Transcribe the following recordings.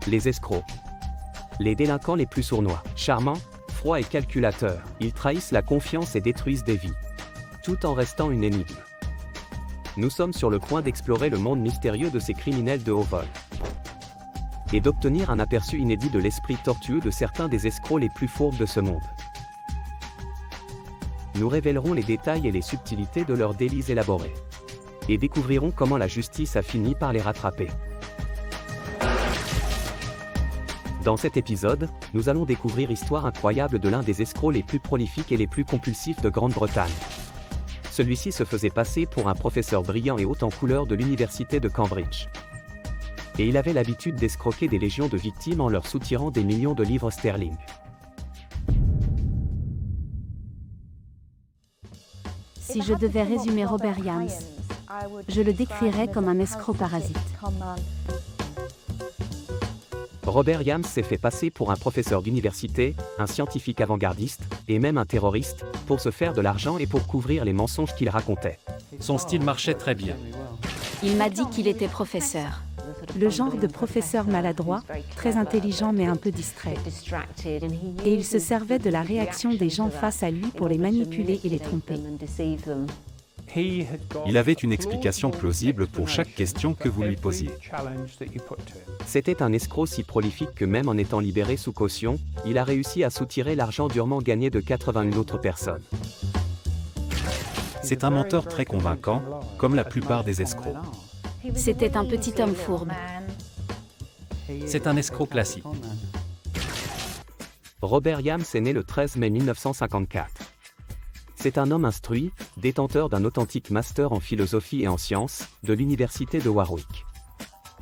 Les escrocs. Les délinquants les plus sournois, charmants, froids et calculateurs, ils trahissent la confiance et détruisent des vies. Tout en restant une énigme. Nous sommes sur le point d'explorer le monde mystérieux de ces criminels de haut vol. Et d'obtenir un aperçu inédit de l'esprit tortueux de certains des escrocs les plus fourbes de ce monde. Nous révélerons les détails et les subtilités de leurs délices élaborés. Et découvrirons comment la justice a fini par les rattraper. Dans cet épisode, nous allons découvrir l'histoire incroyable de l'un des escrocs les plus prolifiques et les plus compulsifs de Grande-Bretagne. Celui-ci se faisait passer pour un professeur brillant et haut en couleur de l'université de Cambridge. Et il avait l'habitude d'escroquer des légions de victimes en leur soutirant des millions de livres sterling. Si je devais résumer Robert Iams, je le décrirais comme un escroc parasite. Robert Iams s'est fait passer pour un professeur d'université, un scientifique avant-gardiste, et même un terroriste, pour se faire de l'argent et pour couvrir les mensonges qu'il racontait. Son style marchait très bien. Il m'a dit qu'il était professeur. Le genre de professeur maladroit, très intelligent mais un peu distrait. Et il se servait de la réaction des gens face à lui pour les manipuler et les tromper. Il avait une explication plausible pour chaque question que vous lui posiez. C'était un escroc si prolifique que même en étant libéré sous caution, il a réussi à soutirer l'argent durement gagné de 81 autres personnes. C'est un menteur très convaincant, comme la plupart des escrocs. C'était un petit homme fourbe. C'est un escroc classique. Robert Iams est né le 13 mai 1954. C'est un homme instruit, détenteur d'un authentique master en philosophie et en sciences, de l'université de Warwick.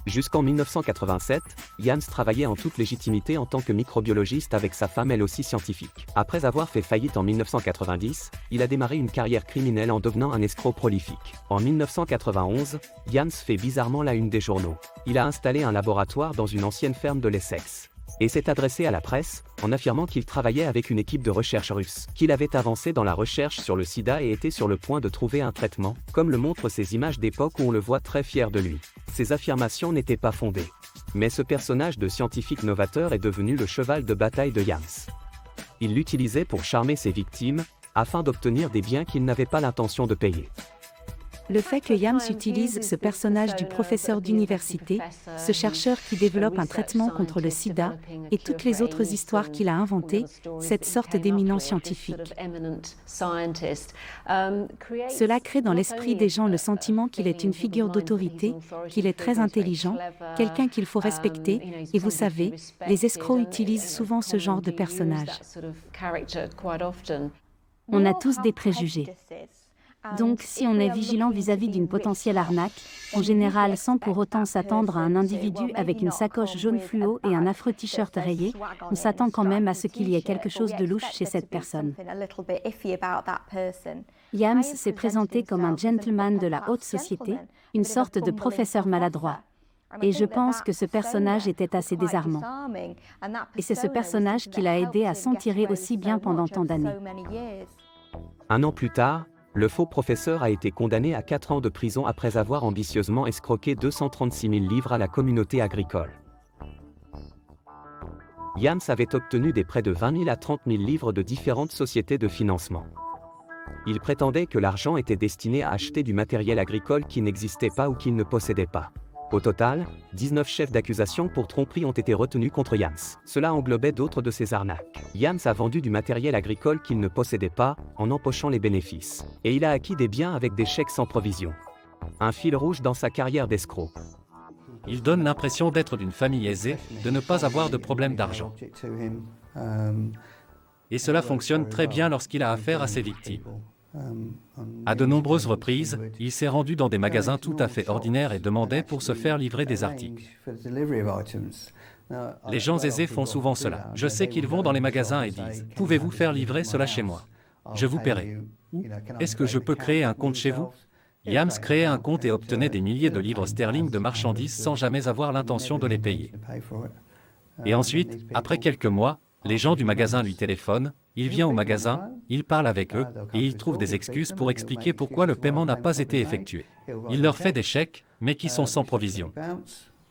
Jusqu'en 1987, Iams travaillait en toute légitimité en tant que microbiologiste avec sa femme elle aussi scientifique. Après avoir fait faillite en 1990, il a démarré une carrière criminelle en devenant un escroc prolifique. En 1991, Iams fait bizarrement la une des journaux. Il a installé un laboratoire dans une ancienne ferme de l'Essex. Et s'est adressé à la presse, en affirmant qu'il travaillait avec une équipe de recherche russe, qu'il avait avancé dans la recherche sur le sida et était sur le point de trouver un traitement, comme le montrent ces images d'époque où on le voit très fier de lui. Ces affirmations n'étaient pas fondées. Mais ce personnage de scientifique novateur est devenu le cheval de bataille de Iams. Il l'utilisait pour charmer ses victimes, afin d'obtenir des biens qu'il n'avait pas l'intention de payer. Le fait que Iams utilise ce personnage du professeur d'université, ce chercheur qui développe un traitement contre le sida, et toutes les autres histoires qu'il a inventées, cette sorte d'éminent scientifique. Cela crée dans l'esprit des gens le sentiment qu'il est une figure d'autorité, qu'il est très intelligent, quelqu'un qu'il faut respecter, et vous savez, les escrocs utilisent souvent ce genre de personnage. On a tous des préjugés. Donc, si on est vigilant vis-à-vis d'une potentielle arnaque, en général sans pour autant s'attendre à un individu avec une sacoche jaune fluo et un affreux t-shirt rayé, on s'attend quand même à ce qu'il y ait quelque chose de louche chez cette personne. Iams s'est présenté comme un gentleman de la haute société, une sorte de professeur maladroit. Et je pense que ce personnage était assez désarmant. Et c'est ce personnage qui l'a aidé à s'en tirer aussi bien pendant tant d'années. Un an plus tard, le faux professeur a été condamné à 4 ans de prison après avoir ambitieusement escroqué 236 000 livres à la communauté agricole. Iams avait obtenu des prêts de 20 000 à 30 000 livres de différentes sociétés de financement. Il prétendait que l'argent était destiné à acheter du matériel agricole qui n'existait pas ou qu'il ne possédait pas. Au total, 19 chefs d'accusation pour tromperie ont été retenus contre Iams. Cela englobait d'autres de ses arnaques. Iams a vendu du matériel agricole qu'il ne possédait pas, en empochant les bénéfices. Et il a acquis des biens avec des chèques sans provision. Un fil rouge dans sa carrière d'escroc. Il donne l'impression d'être d'une famille aisée, de ne pas avoir de problème d'argent. Et cela fonctionne très bien lorsqu'il a affaire à ses victimes. À de nombreuses reprises, il s'est rendu dans des magasins tout à fait ordinaires et demandait pour se faire livrer des articles. Les gens aisés font souvent cela. Je sais qu'ils vont dans les magasins et disent « Pouvez-vous faire livrer cela chez moi? Je vous paierai. » Ou « Est-ce que je peux créer un compte chez vous ?» Iams créait un compte et obtenait des milliers de livres sterling de marchandises sans jamais avoir l'intention de les payer. Et ensuite, après quelques mois, les gens du magasin lui téléphonent, il vient au magasin, il parle avec eux, et il trouve des excuses pour expliquer pourquoi le paiement n'a pas été effectué. Il leur fait des chèques, mais qui sont sans provision.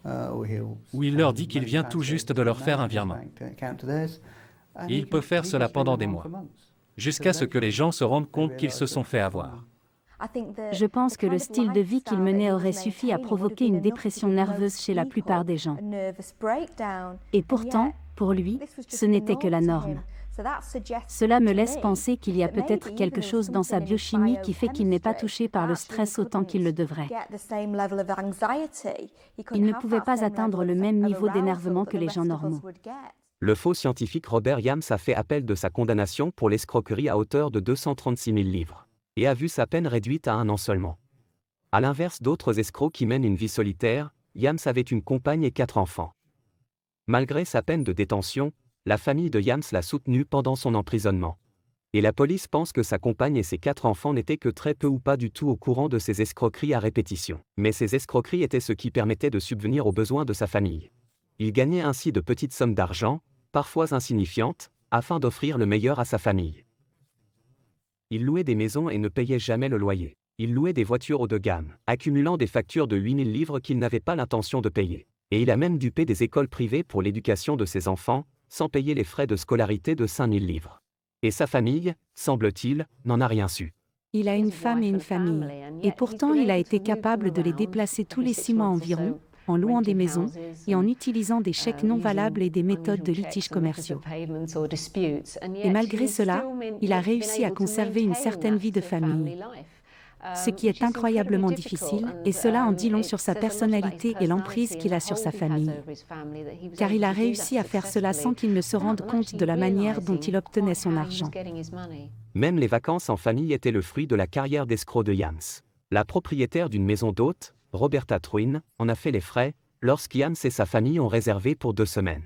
où il leur dit qu'il vient tout juste de leur faire un virement. Et il peut faire cela pendant des mois, jusqu'à ce que les gens se rendent compte qu'ils se sont fait avoir. Je pense que le style de vie qu'il menait aurait suffi à provoquer une dépression nerveuse chez la plupart des gens. Et pourtant, pour lui, ce n'était que la norme. Cela me laisse penser qu'il y a peut-être quelque chose dans sa biochimie qui fait qu'il n'est pas touché par le stress autant qu'il le devrait. Il ne pouvait pas atteindre le même niveau d'énervement que les gens normaux. Le faux scientifique Robert Yams a fait appel de sa condamnation pour l'escroquerie à hauteur de 236 000 livres, et a vu sa peine réduite à 1 an seulement. À l'inverse d'autres escrocs qui mènent une vie solitaire, Yams avait une compagne et 4 enfants. Malgré sa peine de détention, la famille de Yams l'a soutenu pendant son emprisonnement. Et la police pense que sa compagne et ses 4 enfants n'étaient que très peu ou pas du tout au courant de ces escroqueries à répétition. Mais ces escroqueries étaient ce qui permettait de subvenir aux besoins de sa famille. Il gagnait ainsi de petites sommes d'argent, parfois insignifiantes, afin d'offrir le meilleur à sa famille. Il louait des maisons et ne payait jamais le loyer. Il louait des voitures haut de gamme, accumulant des factures de 8 000 livres qu'il n'avait pas l'intention de payer. Et il a même dupé des écoles privées pour l'éducation de ses enfants, sans payer les frais de scolarité de 5 000 livres. Et sa famille, semble-t-il, n'en a rien su. Il a une femme et une famille, et pourtant il a été capable de les déplacer tous les 6 mois environ, en louant des maisons et en utilisant des chèques non valables et des méthodes de litiges commerciaux. Et malgré cela, il a réussi à conserver une certaine vie de famille, ce qui est incroyablement difficile, et cela en dit long sur sa personnalité et l'emprise qu'il a sur sa famille. Car il a réussi à faire cela sans qu'il ne se rende compte de la manière dont il obtenait son argent. Même les vacances en famille étaient le fruit de la carrière d'escroc de Yams. La propriétaire d'une maison d'hôtes, Roberta Truin, en a fait les frais, lorsqu'Yams et sa famille ont réservé pour 2 semaines.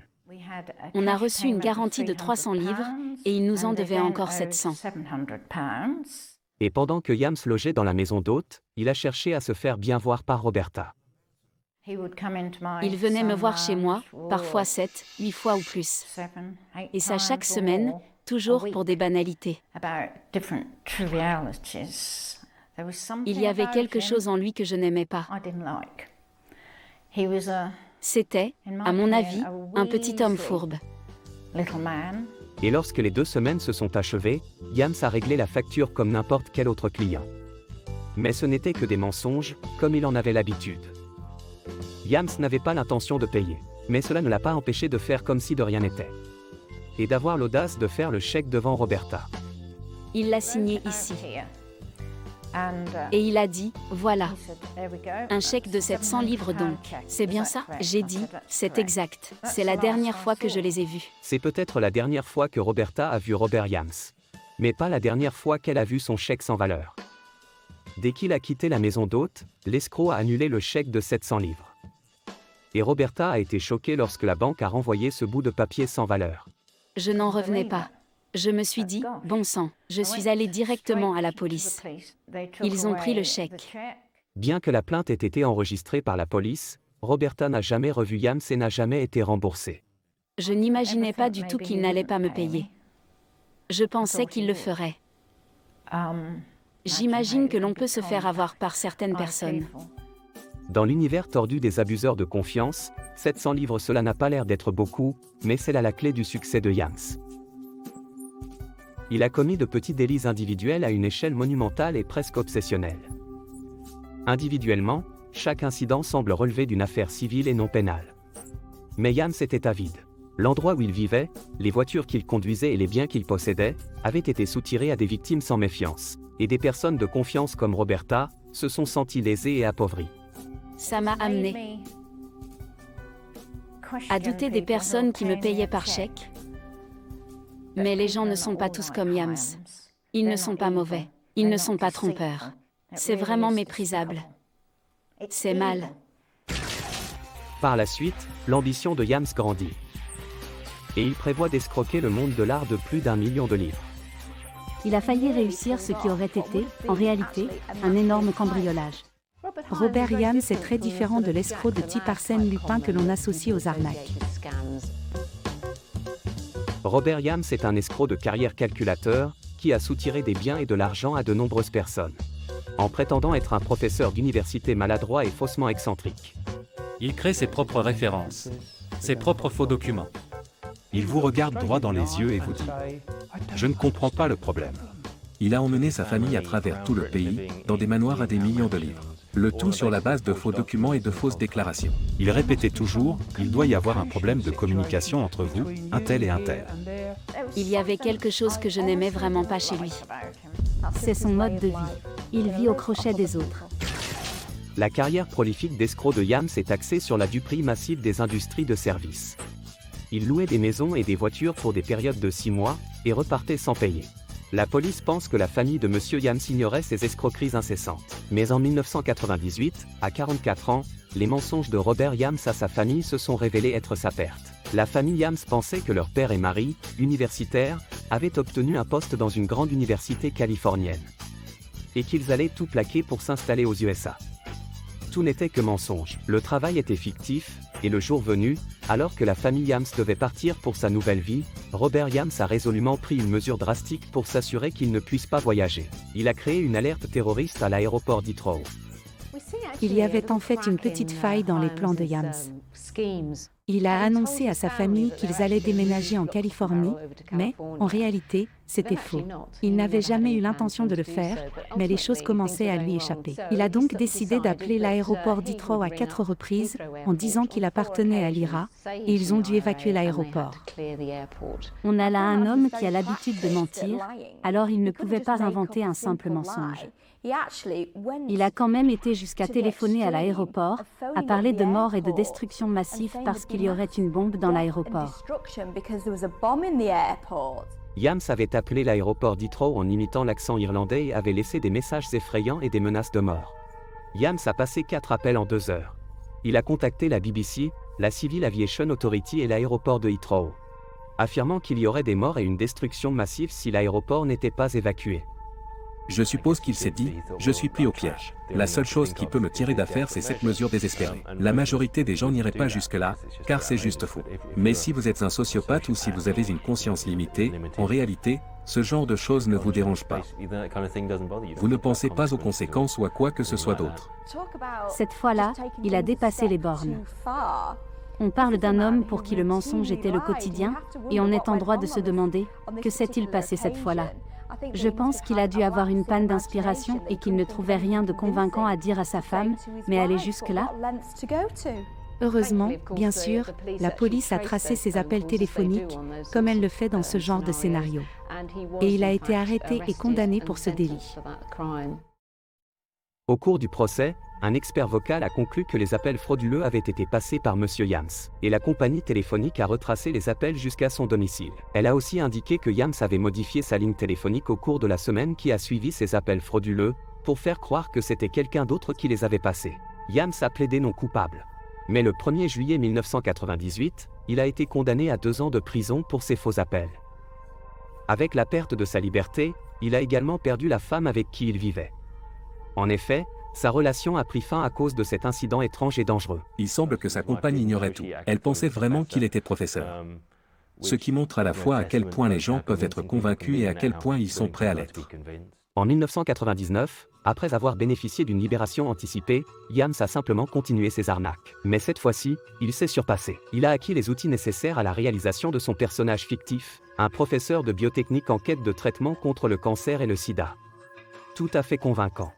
On a reçu une garantie de 300 livres, et il nous en devait encore 700. Et pendant que Yams logeait dans la maison d'hôtes, il a cherché à se faire bien voir par Roberta. Il venait me voir chez moi, parfois 7, 8 fois ou plus. Et ça chaque semaine, toujours pour des banalités. Il y avait quelque chose en lui que je n'aimais pas. C'était, à mon avis, un petit homme fourbe. Et lorsque les 2 semaines se sont achevées, Yams a réglé la facture comme n'importe quel autre client. Mais ce n'était que des mensonges, comme il en avait l'habitude. Yams n'avait pas l'intention de payer, mais cela ne l'a pas empêché de faire comme si de rien n'était. Et d'avoir l'audace de faire le chèque devant Roberta. Il l'a signé ici. Et il a dit, voilà, un chèque de 700 livres donc. C'est bien ça? J'ai dit, c'est exact. C'est la dernière fois que je les ai vus. C'est peut-être la dernière fois que Roberta a vu Robert Yams. Mais pas la dernière fois qu'elle a vu son chèque sans valeur. Dès qu'il a quitté la maison d'hôtes, l'escroc a annulé le chèque de 700 livres. Et Roberta a été choquée lorsque la banque a renvoyé ce bout de papier sans valeur. Je n'en revenais pas. Je me suis dit, bon sang, je suis allée directement à la police. Ils ont pris le chèque. Bien que la plainte ait été enregistrée par la police, Roberta n'a jamais revu Yams et n'a jamais été remboursée. Je n'imaginais pas du tout qu'il n'allait pas me payer. Je pensais qu'il le ferait. J'imagine que l'on peut se faire avoir par certaines personnes. Dans l'univers tordu des abuseurs de confiance, 700 livres cela n'a pas l'air d'être beaucoup, mais c'est là la clé du succès de Yams. Il a commis de petits délits individuels à une échelle monumentale et presque obsessionnelle. Individuellement, chaque incident semble relever d'une affaire civile et non pénale. Mais Yams était avide. L'endroit où il vivait, les voitures qu'il conduisait et les biens qu'il possédait, avaient été soutirés à des victimes sans méfiance. Et des personnes de confiance comme Roberta se sont senties lésées et appauvries. Ça m'a amené à douter des personnes qui me payaient par chèque. Mais les gens ne sont pas tous comme Yams. Ils ne sont pas mauvais. Ils ne sont pas trompeurs. C'est vraiment méprisable. C'est mal. Par la suite, l'ambition de Yams grandit. Et il prévoit d'escroquer le monde de l'art de plus d'1 million de livres. Il a failli réussir ce qui aurait été, en réalité, un énorme cambriolage. Robert Yams est très différent de l'escroc de type Arsène Lupin que l'on associe aux arnaques. Robert Yams est un escroc de carrière calculateur, qui a soutiré des biens et de l'argent à de nombreuses personnes. En prétendant être un professeur d'université maladroit et faussement excentrique. Il crée ses propres références, ses propres faux documents. Il vous regarde droit dans les yeux et vous dit « Je ne comprends pas le problème ». Il a emmené sa famille à travers tout le pays, dans des manoirs à des millions de livres. Le tout sur la base de faux documents et de fausses déclarations. Il répétait toujours « Il doit y avoir un problème de communication entre vous, un tel et un tel ». Il y avait quelque chose que je n'aimais vraiment pas chez lui. C'est son mode de vie. Il vit au crochet des autres. La carrière prolifique d'escroc de Yams est axée sur la duperie massive des industries de services. Il louait des maisons et des voitures pour des périodes de 6 mois, et repartait sans payer. La police pense que la famille de M. Yams ignorait ces escroqueries incessantes. Mais en 1998, à 44 ans, les mensonges de Robert Yams à sa famille se sont révélés être sa perte. La famille Yams pensait que leur père et mari, universitaires, avaient obtenu un poste dans une grande université californienne. Et qu'ils allaient tout plaquer pour s'installer aux USA. Tout n'était que mensonge. Le travail était fictif, et le jour venu, alors que la famille Yams devait partir pour sa nouvelle vie, Robert Yams a résolument pris une mesure drastique pour s'assurer qu'il ne puisse pas voyager. Il a créé une alerte terroriste à l'aéroport d'Heathrow. Il y avait en fait une petite faille dans les plans de Yams. Il a annoncé à sa famille qu'ils allaient déménager en Californie, mais, en réalité, c'était faux. Il n'avait jamais eu l'intention de le faire, mais les choses commençaient à lui échapper. Il a donc décidé d'appeler l'aéroport d'Heathrow à 4 reprises, en disant qu'il appartenait à l'IRA, et ils ont dû évacuer l'aéroport. On a là un homme qui a l'habitude de mentir, alors il ne pouvait pas inventer un simple mensonge. Il a quand même été jusqu'à téléphoner à l'aéroport, à parler de mort et de destruction massive parce qu'il y aurait une bombe dans l'aéroport. Yams avait appelé l'aéroport d'Heathrow en imitant l'accent irlandais et avait laissé des messages effrayants et des menaces de mort. Yams a passé 4 appels en 2 heures. Il a contacté la BBC, la Civil Aviation Authority et l'aéroport de Heathrow, affirmant qu'il y aurait des morts et une destruction massive si l'aéroport n'était pas évacué. Je suppose qu'il s'est dit, je suis pris au piège. La seule chose qui peut me tirer d'affaire, c'est cette mesure désespérée. La majorité des gens n'iraient pas jusque-là, car c'est juste faux. Mais si vous êtes un sociopathe ou si vous avez une conscience limitée, en réalité, ce genre de choses ne vous dérange pas. Vous ne pensez pas aux conséquences ou à quoi que ce soit d'autre. Cette fois-là, il a dépassé les bornes. On parle d'un homme pour qui le mensonge était le quotidien, et on est en droit de se demander, que s'est-il passé cette fois-là ? Je pense qu'il a dû avoir une panne d'inspiration et qu'il ne trouvait rien de convaincant à dire à sa femme, mais aller jusque-là ? Heureusement, bien sûr, la police a tracé ses appels téléphoniques, comme elle le fait dans ce genre de scénario. Et il a été arrêté et condamné pour ce délit. Au cours du procès, un expert vocal a conclu que les appels frauduleux avaient été passés par M. Yams, et la compagnie téléphonique a retracé les appels jusqu'à son domicile. Elle a aussi indiqué que Yams avait modifié sa ligne téléphonique au cours de la semaine qui a suivi ces appels frauduleux, pour faire croire que c'était quelqu'un d'autre qui les avait passés. Yams a plaidé non coupable. Mais le 1er juillet 1998, il a été condamné à 2 ans de prison pour ses faux appels. Avec la perte de sa liberté, il a également perdu la femme avec qui il vivait. En effet, sa relation a pris fin à cause de cet incident étrange et dangereux. Il semble que sa compagne ignorait tout. Elle pensait vraiment qu'il était professeur. Ce qui montre à la fois à quel point les gens peuvent être convaincus et à quel point ils sont prêts à l'être. En 1999, après avoir bénéficié d'une libération anticipée, Yams a simplement continué ses arnaques. Mais cette fois-ci, il s'est surpassé. Il a acquis les outils nécessaires à la réalisation de son personnage fictif, un professeur de biotechnique en quête de traitement contre le cancer et le sida. Tout à fait convaincant.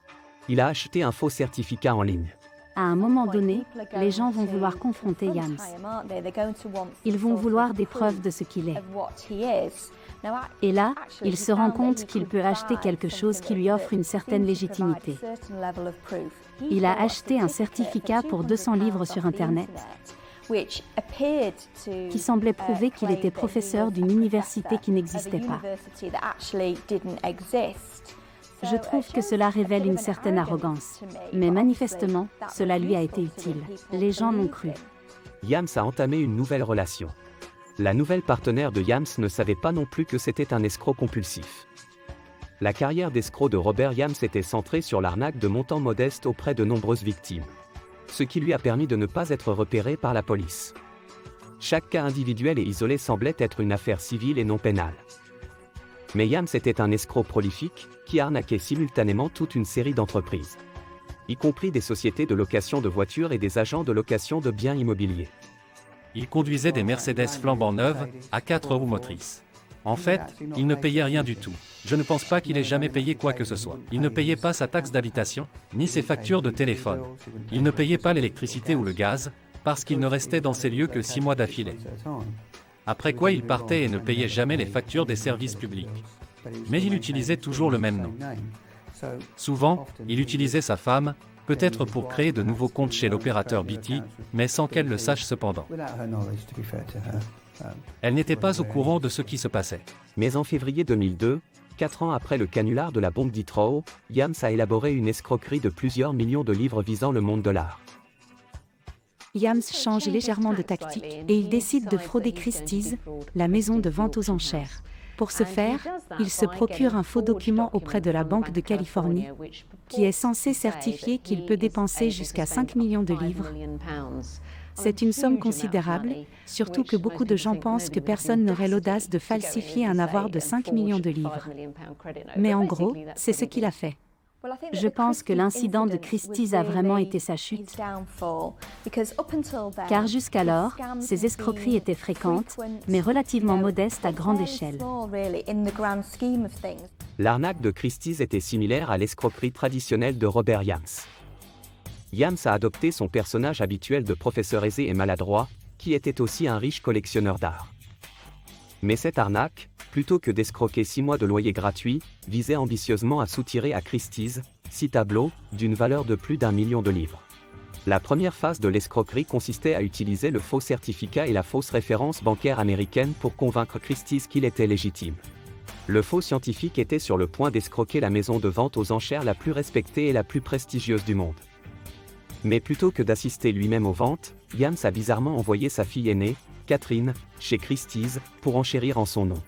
Il a acheté un faux certificat en ligne. À un moment donné, les gens vont vouloir confronter Yams. Ils vont vouloir des preuves de ce qu'il est. Et là, il se rend compte qu'il peut acheter quelque chose qui lui offre une certaine légitimité. Il a acheté un certificat pour 200 livres sur Internet, qui semblait prouver qu'il était professeur d'une université qui n'existait pas. Je trouve que cela révèle une certaine arrogance. Mais manifestement, cela lui a été utile. Les gens l'ont cru. Yams a entamé une nouvelle relation. La nouvelle partenaire de Yams ne savait pas non plus que c'était un escroc compulsif. La carrière d'escroc de Robert Yams était centrée sur l'arnaque de montants modestes auprès de nombreuses victimes. Ce qui lui a permis de ne pas être repéré par la police. Chaque cas individuel et isolé semblait être une affaire civile et non pénale. Mais Yams était un escroc prolifique, qui arnaquait simultanément toute une série d'entreprises. y compris des sociétés de location de voitures et des agents de location de biens immobiliers. Il conduisait des Mercedes flambant neuves, à 4 roues motrices. En fait, il ne payait rien du tout. Je ne pense pas qu'il ait jamais payé quoi que ce soit. Il ne payait pas sa taxe d'habitation, ni ses factures de téléphone. Il ne payait pas l'électricité ou le gaz, parce qu'il ne restait dans ces lieux que 6 mois d'affilée. Après quoi il partait et ne payait jamais les factures des services publics. Mais il utilisait toujours le même nom. Souvent, il utilisait sa femme, peut-être pour créer de nouveaux comptes chez l'opérateur BT, mais sans qu'elle le sache cependant. Elle n'était pas au courant de ce qui se passait. Mais en février 2002, 4 ans après le canular de la bombe d'Heathrow, Yams a élaboré une escroquerie de plusieurs millions de livres visant le monde de l'art. Yams change légèrement de tactique et il décide de frauder Christie's, la maison de vente aux enchères. Pour ce faire, il se procure un faux document auprès de la Banque de Californie, qui est censé certifier qu'il peut dépenser jusqu'à 5 millions de livres. C'est une somme considérable, surtout que beaucoup de gens pensent que personne n'aurait l'audace de falsifier un avoir de 5 millions de livres. Mais en gros, c'est ce qu'il a fait. Je pense que l'incident de Christie's a vraiment été sa chute. Car jusqu'alors, ces escroqueries étaient fréquentes, mais relativement modestes à grande échelle. L'arnaque de Christie's était similaire à l'escroquerie traditionnelle de Robert Yams. Yams a adopté son personnage habituel de professeur aisé et maladroit, qui était aussi un riche collectionneur d'art. Mais cette arnaque, plutôt que d'escroquer 6 mois de loyer gratuit, visait ambitieusement à soutirer à Christie's 6 tableaux, d'une valeur de plus d'1 million de livres. La première phase de l'escroquerie consistait à utiliser le faux certificat et la fausse référence bancaire américaine pour convaincre Christie's qu'il était légitime. Le faux scientifique était sur le point d'escroquer la maison de vente aux enchères la plus respectée et la plus prestigieuse du monde. Mais plutôt que d'assister lui-même aux ventes, Yams a bizarrement envoyé sa fille aînée, Catherine, chez Christie's, pour enchérir en son nom.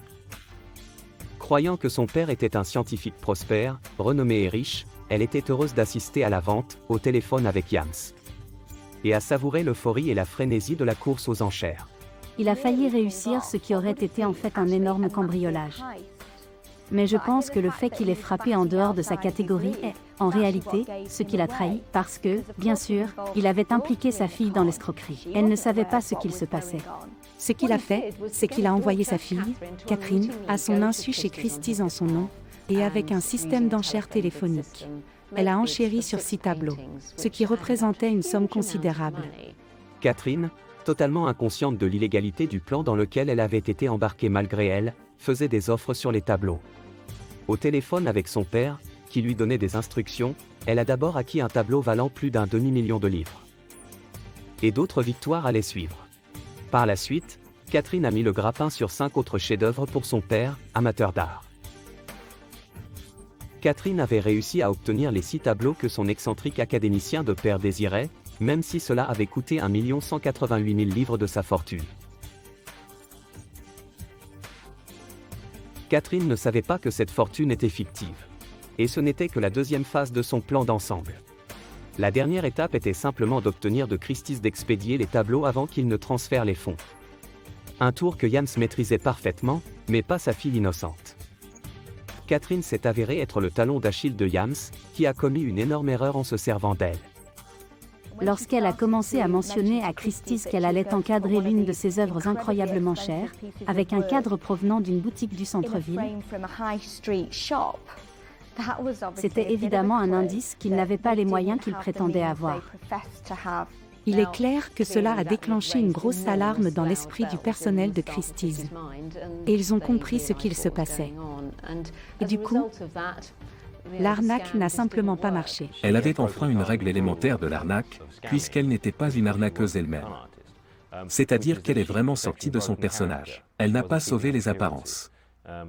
Croyant que son père était un scientifique prospère, renommé et riche, elle était heureuse d'assister à la vente, au téléphone avec Yams. Et à savourer l'euphorie et la frénésie de la course aux enchères. Il a failli réussir ce qui aurait été en fait un énorme cambriolage. Mais je pense que le fait qu'il ait frappé en dehors de sa catégorie est, en réalité, ce qui l'a trahi, parce que, bien sûr, il avait impliqué sa fille dans l'escroquerie. Elle ne savait pas ce qu'il se passait. Ce qu'il a fait, c'est qu'il a envoyé sa fille, Catherine, à son insu chez Christie's en son nom, et avec un système d'enchères téléphonique. Elle a enchéri sur 6 tableaux, ce qui représentait une somme considérable. Catherine, totalement inconsciente de l'illégalité du plan dans lequel elle avait été embarquée malgré elle, faisait des offres sur les tableaux. Au téléphone avec son père, qui lui donnait des instructions, elle a d'abord acquis un tableau valant plus d'1 demi-million de livres. Et d'autres victoires allaient suivre. Par la suite, Catherine a mis le grappin sur 5 autres chefs-d'œuvre pour son père, amateur d'art. Catherine avait réussi à obtenir les 6 tableaux que son excentrique académicien de père désirait, même si cela avait coûté 1 188 000 livres de sa fortune. Catherine ne savait pas que cette fortune était fictive. Et ce n'était que la deuxième phase de son plan d'ensemble. La dernière étape était simplement d'obtenir de Christie's d'expédier les tableaux avant qu'il ne transfère les fonds. Un tour que Yams maîtrisait parfaitement, mais pas sa fille innocente. Catherine s'est avérée être le talon d'Achille de Yams, qui a commis une énorme erreur en se servant d'elle. Lorsqu'elle a commencé à mentionner à Christie's qu'elle allait encadrer l'une de ses œuvres incroyablement chères, avec un cadre provenant d'une boutique du centre-ville, c'était évidemment un indice qu'il n'avait pas les moyens qu'il prétendait avoir. Il est clair que cela a déclenché une grosse alarme dans l'esprit du personnel de Christie's. Et ils ont compris ce qu'il se passait. Et du coup, l'arnaque n'a simplement pas marché. Elle avait enfreint une règle élémentaire de l'arnaque, puisqu'elle n'était pas une arnaqueuse elle-même. C'est-à-dire qu'elle est vraiment sortie de son personnage. Elle n'a pas sauvé les apparences.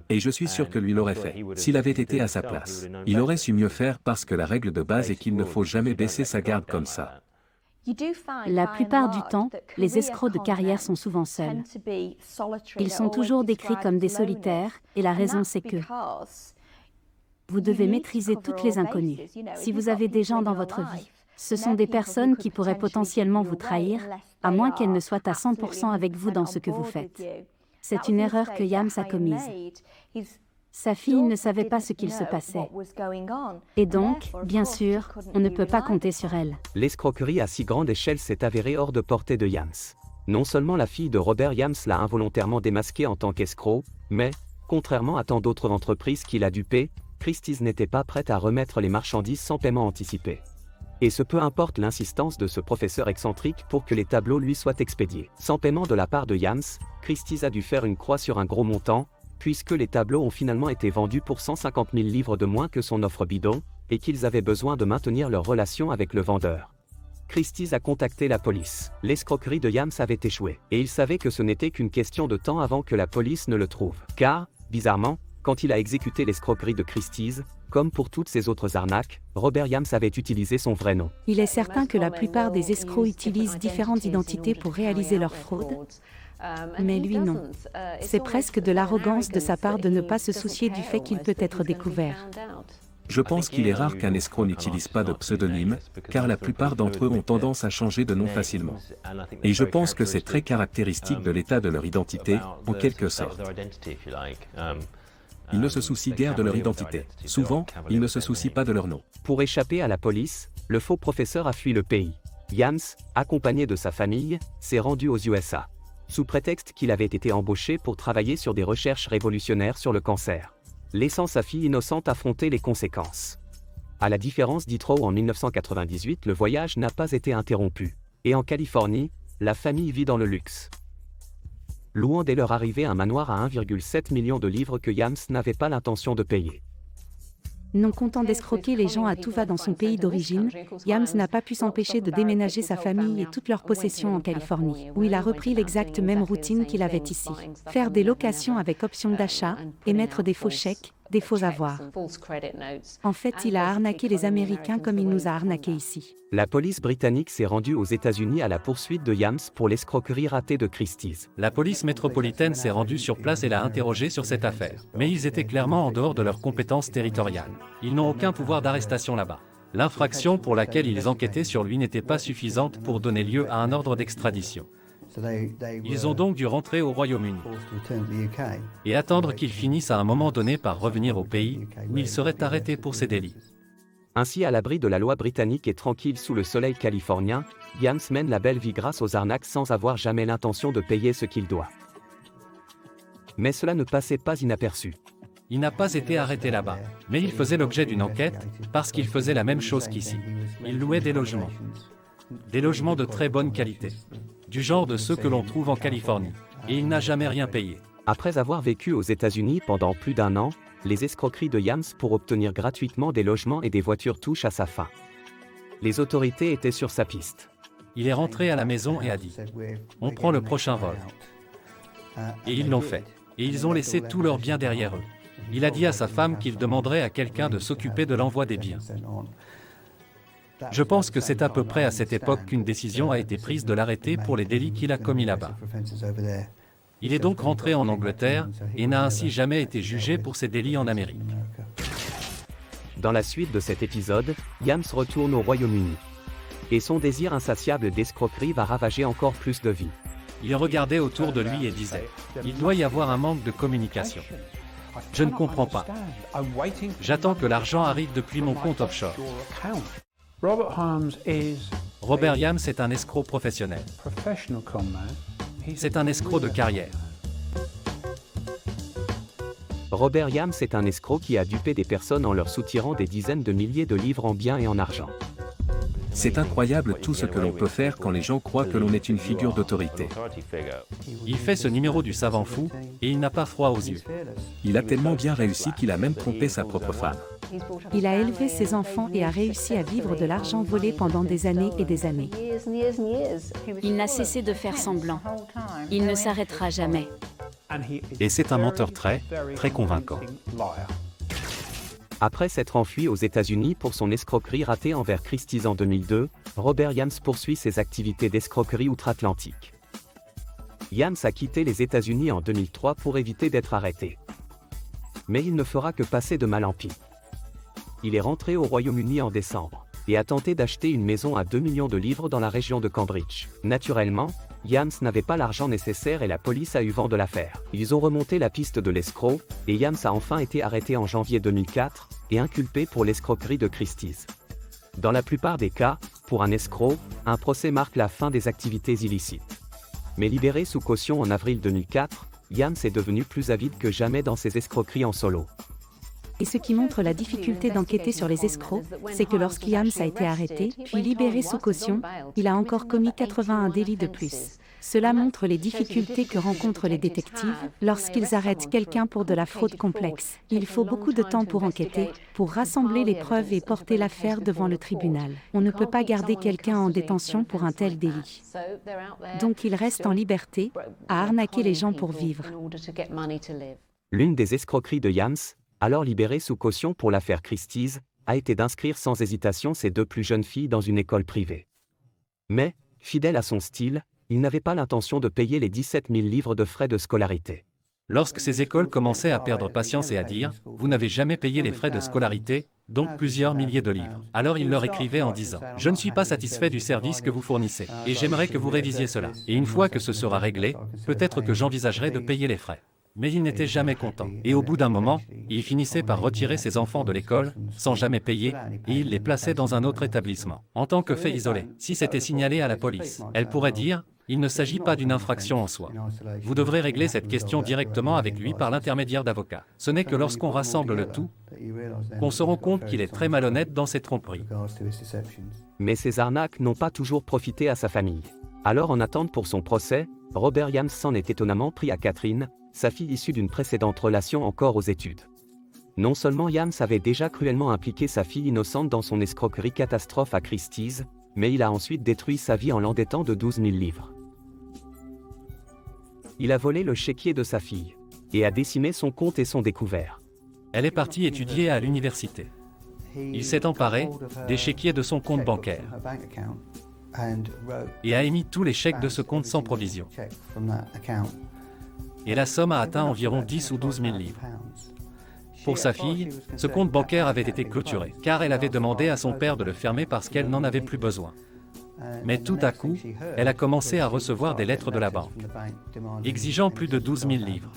Et je suis sûr que lui l'aurait fait, s'il avait été à sa place. Il aurait su mieux faire parce que la règle de base est qu'il ne faut jamais baisser sa garde comme ça. La plupart du temps, les escrocs de carrière sont souvent seuls. Ils sont toujours décrits comme des solitaires, et la raison c'est que vous devez maîtriser toutes les inconnues. Si vous avez des gens dans votre vie, ce sont des personnes qui pourraient potentiellement vous trahir, à moins qu'elles ne soient à 100% avec vous dans ce que vous faites. C'est une erreur que Yams a commise. Sa fille ne savait pas ce qu'il se passait. Et donc, bien sûr, on ne peut pas compter sur elle. L'escroquerie à si grande échelle s'est avérée hors de portée de Yams. Non seulement la fille de Robert Yams l'a involontairement démasqué en tant qu'escroc, mais, contrairement à tant d'autres entreprises qui l'a dupé, Christie's n'était pas prête à remettre les marchandises sans paiement anticipé. Et ce peu importe l'insistance de ce professeur excentrique pour que les tableaux lui soient expédiés. Sans paiement de la part de Yams, Christie's a dû faire une croix sur un gros montant, puisque les tableaux ont finalement été vendus pour 150 000 livres de moins que son offre bidon, et qu'ils avaient besoin de maintenir leur relation avec le vendeur. Christie's a contacté la police. L'escroquerie de Yams avait échoué, et il savait que ce n'était qu'une question de temps avant que la police ne le trouve. Car, bizarrement, quand il a exécuté l'escroquerie de Christie's, comme pour toutes ses autres arnaques, Robert Yams avait utilisé son vrai nom. Il est certain que la plupart des escrocs utilisent différentes identités pour réaliser leur fraude. Mais lui non. C'est presque de l'arrogance de sa part de ne pas se soucier du fait qu'il peut être découvert. Je pense qu'il est rare qu'un escroc n'utilise pas de pseudonyme, car la plupart d'entre eux ont tendance à changer de nom facilement. Et je pense que c'est très caractéristique de l'état de leur identité, en quelque sorte. Ils ne se soucient guère de leur identité. Souvent, ils ne se soucient pas de leur nom. Pour échapper à la police, le faux professeur a fui le pays. Yams, accompagné de sa famille, s'est rendu aux USA. Sous prétexte qu'il avait été embauché pour travailler sur des recherches révolutionnaires sur le cancer, laissant sa fille innocente affronter les conséquences. À la différence d'Heathrow en 1998, le voyage n'a pas été interrompu. Et en Californie, la famille vit dans le luxe, louant dès leur arrivée un manoir à 1,7 million de livres que Yams n'avait pas l'intention de payer. Non content d'escroquer les gens à tout va dans son pays d'origine, Yams n'a pas pu s'empêcher de déménager sa famille et toutes leurs possessions en Californie, où il a repris l'exacte même routine qu'il avait ici. Faire des locations avec option d'achat, émettre des faux chèques, des faux avoirs. En fait, il a arnaqué les Américains comme il nous a arnaqués ici. La police britannique s'est rendue aux États-Unis à la poursuite de Yams pour l'escroquerie ratée de Christie's. La police métropolitaine s'est rendue sur place et l'a interrogé sur cette affaire. Mais ils étaient clairement en dehors de leurs compétences territoriales. Ils n'ont aucun pouvoir d'arrestation là-bas. L'infraction pour laquelle ils enquêtaient sur lui n'était pas suffisante pour donner lieu à un ordre d'extradition. Ils ont donc dû rentrer au Royaume-Uni et attendre qu'il finisse à un moment donné par revenir au pays où il serait arrêté pour ses délits. Ainsi, à l'abri de la loi britannique et tranquille sous le soleil californien, Yams mène la belle vie grâce aux arnaques sans avoir jamais l'intention de payer ce qu'il doit. Mais cela ne passait pas inaperçu. Il n'a pas été arrêté là-bas, mais il faisait l'objet d'une enquête parce qu'il faisait la même chose qu'ici. Il louait des logements de très bonne qualité, du genre de ceux que l'on trouve en Californie, et il n'a jamais rien payé. Après avoir vécu aux États-Unis pendant plus d'1 an, les escroqueries de Yams pour obtenir gratuitement des logements et des voitures touchent à sa fin. Les autorités étaient sur sa piste. Il est rentré à la maison et a dit « On prend le prochain vol ». Et ils l'ont fait. Et ils ont laissé tous leurs biens derrière eux. Il a dit à sa femme qu'il demanderait à quelqu'un de s'occuper de l'envoi des biens. Je pense que c'est à peu près à cette époque qu'une décision a été prise de l'arrêter pour les délits qu'il a commis là-bas. Il est donc rentré en Angleterre et n'a ainsi jamais été jugé pour ses délits en Amérique. Dans la suite de cet épisode, Yams retourne au Royaume-Uni. Et son désir insatiable d'escroquerie va ravager encore plus de vies. Il regardait autour de lui et disait « Il doit y avoir un manque de communication. Je ne comprends pas. J'attends que l'argent arrive depuis mon compte offshore. » Robert Yams est un escroc professionnel. C'est un escroc de carrière. Robert Yams est un escroc qui a dupé des personnes en leur soutirant des dizaines de milliers de livres en biens et en argent. C'est incroyable tout ce que l'on peut faire quand les gens croient que l'on est une figure d'autorité. Il fait ce numéro du savant fou, et il n'a pas froid aux yeux. Il a tellement bien réussi qu'il a même trompé sa propre femme. Il a élevé ses enfants et a réussi à vivre de l'argent volé pendant des années et des années. Il n'a cessé de faire semblant. Il ne s'arrêtera jamais. Et c'est un menteur très convaincant. Après s'être enfui aux États-Unis pour son escroquerie ratée envers Christie's en 2002, Robert Yams poursuit ses activités d'escroquerie outre-Atlantique. Yams a quitté les États-Unis en 2003 pour éviter d'être arrêté. Mais il ne fera que passer de mal en pis. Il est rentré au Royaume-Uni en décembre et a tenté d'acheter une maison à 2 millions de livres dans la région de Cambridge. Naturellement, Yams n'avait pas l'argent nécessaire et la police a eu vent de l'affaire. Ils ont remonté la piste de l'escroc, et Yams a enfin été arrêté en janvier 2004, et inculpé pour l'escroquerie de Christie's. Dans la plupart des cas, pour un escroc, un procès marque la fin des activités illicites. Mais libéré sous caution en avril 2004, Yams est devenu plus avide que jamais dans ses escroqueries en solo. Et ce qui montre la difficulté d'enquêter sur les escrocs, c'est que lorsqu'Yams a été arrêté, puis libéré sous caution, il a encore commis 81 délits de plus. Cela montre les difficultés que rencontrent les détectives lorsqu'ils arrêtent quelqu'un pour de la fraude complexe. Il faut beaucoup de temps pour enquêter, pour rassembler les preuves et porter l'affaire devant le tribunal. On ne peut pas garder quelqu'un en détention pour un tel délit. Donc il reste en liberté, à arnaquer les gens pour vivre. L'une des escroqueries de Yams, alors libéré sous caution pour l'affaire Christie's, a été d'inscrire sans hésitation ses 2 plus jeunes filles dans une école privée. Mais, fidèle à son style, il n'avait pas l'intention de payer les 17 000 livres de frais de scolarité. Lorsque ces écoles commençaient à perdre patience et à dire « Vous n'avez jamais payé les frais de scolarité, donc plusieurs milliers de livres », alors il leur écrivait en disant « Je ne suis pas satisfait du service que vous fournissez, et j'aimerais que vous révisiez cela. Et une fois que ce sera réglé, peut-être que j'envisagerai de payer les frais. » Mais il n'était jamais content. Et au bout d'un moment, il finissait par retirer ses enfants de l'école, sans jamais payer, et il les plaçait dans un autre établissement. En tant que fait isolé, si c'était signalé à la police, elle pourrait dire « Il ne s'agit pas d'une infraction en soi. Vous devrez régler cette question directement avec lui par l'intermédiaire d'avocats. » Ce n'est que lorsqu'on rassemble le tout, qu'on se rend compte qu'il est très malhonnête dans ses tromperies. Mais ces arnaques n'ont pas toujours profité à sa famille. Alors en attente pour son procès, Robert Yams s'en est étonnamment pris à Catherine, sa fille issue d'une précédente relation encore aux études. Non seulement Yams avait déjà cruellement impliqué sa fille innocente dans son escroquerie catastrophe à Christie's, mais il a ensuite détruit sa vie en l'endettant de 12 000 livres. Il a volé le chéquier de sa fille, et a décimé son compte et son découvert. Elle est partie étudier à l'université. Il s'est emparé des chéquiers de son compte bancaire et a émis tous les chèques de ce compte sans provision. Et la somme a atteint environ 10 ou 12 000 livres. Pour sa fille, ce compte bancaire avait été clôturé, car elle avait demandé à son père de le fermer parce qu'elle n'en avait plus besoin. Mais tout à coup, elle a commencé à recevoir des lettres de la banque, exigeant plus de 12 000 livres.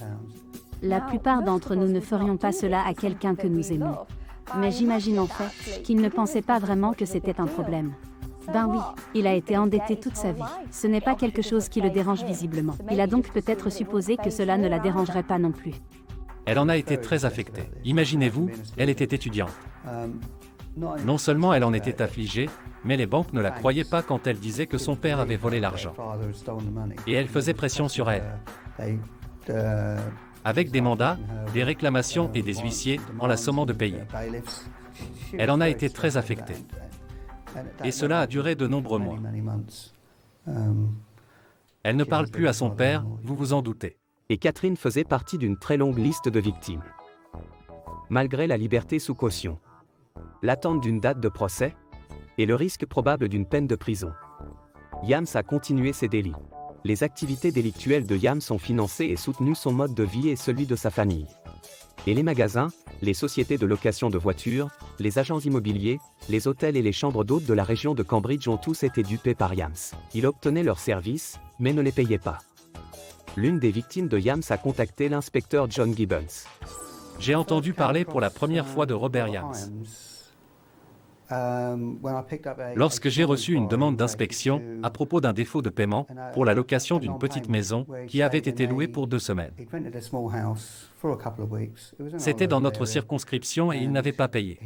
La plupart d'entre nous ne ferions pas cela à quelqu'un que nous aimons. Mais j'imagine en fait qu'il ne pensait pas vraiment que c'était un problème. Ben oui, il a été endetté toute sa vie. Ce n'est pas quelque chose qui le dérange visiblement. Il a donc peut-être supposé que cela ne la dérangerait pas non plus. Elle en a été très affectée. Imaginez-vous, elle était étudiante. Non seulement elle en était affligée, mais les banques ne la croyaient pas quand elle disait que son père avait volé l'argent. Et elle faisait pression sur elle. Avec des mandats, des réclamations et des huissiers, en la sommant de payer. Elle en a été très affectée. Et cela a duré de nombreux mois. Elle ne parle plus à son père, vous vous en doutez. Et Catherine faisait partie d'une très longue liste de victimes. Malgré la liberté sous caution, l'attente d'une date de procès, et le risque probable d'une peine de prison, Yams a continué ses délits. Les activités délictuelles de Yams ont financé et soutenu son mode de vie et celui de sa famille. Et les magasins, les sociétés de location de voitures, les agents immobiliers, les hôtels et les chambres d'hôtes de la région de Cambridge ont tous été dupés par Yams. Il obtenait leurs services, mais ne les payait pas. L'une des victimes de Yams a contacté l'inspecteur John Gibbons. J'ai entendu parler pour la première fois de Robert Yams. Lorsque j'ai reçu une demande d'inspection à propos d'un défaut de paiement pour la location d'une petite maison qui avait été louée pour 2 semaines. C'était dans notre circonscription et il n'avait pas payé.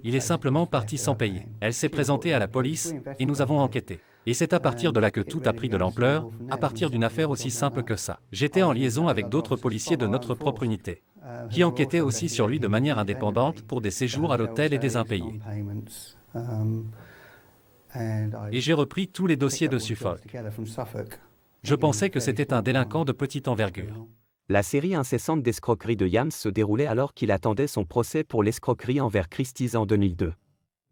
Il est simplement parti sans payer. Elle s'est présentée à la police et nous avons enquêté. Et c'est à partir de là que tout a pris de l'ampleur, à partir d'une affaire aussi simple que ça. J'étais en liaison avec d'autres policiers de notre propre unité, qui enquêtaient aussi sur lui de manière indépendante pour des séjours à l'hôtel et des impayés. Et j'ai repris tous les dossiers de Suffolk. Je pensais que c'était un délinquant de petite envergure. La série incessante d'escroqueries de Yams se déroulait alors qu'il attendait son procès pour l'escroquerie envers Christie's en 2002.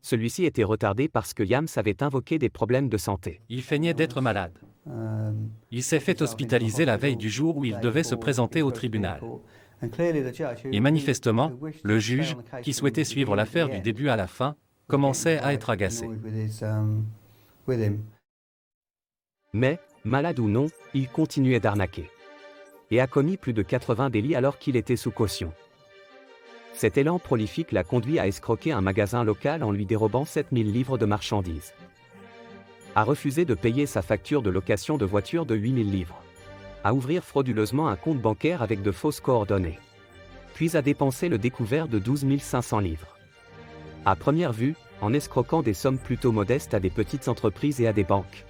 Celui-ci était retardé parce que Yams avait invoqué des problèmes de santé. Il feignait d'être malade. Il s'est fait hospitaliser la veille du jour où il devait se présenter au tribunal. Et manifestement, le juge, qui souhaitait suivre l'affaire du début à la fin, commençait à être agacé. Mais, Malade ou non, il continuait d'arnaquer. Et a commis plus de 80 délits alors qu'il était sous caution. Cet élan prolifique l'a conduit à escroquer un magasin local en lui dérobant 7000 livres de marchandises. A refusé de payer sa facture de location de voiture de 8000 livres. À ouvrir frauduleusement un compte bancaire avec de fausses coordonnées. Puis a dépensé le découvert de 12 500 livres. À première vue, en escroquant des sommes plutôt modestes à des petites entreprises et à des banques,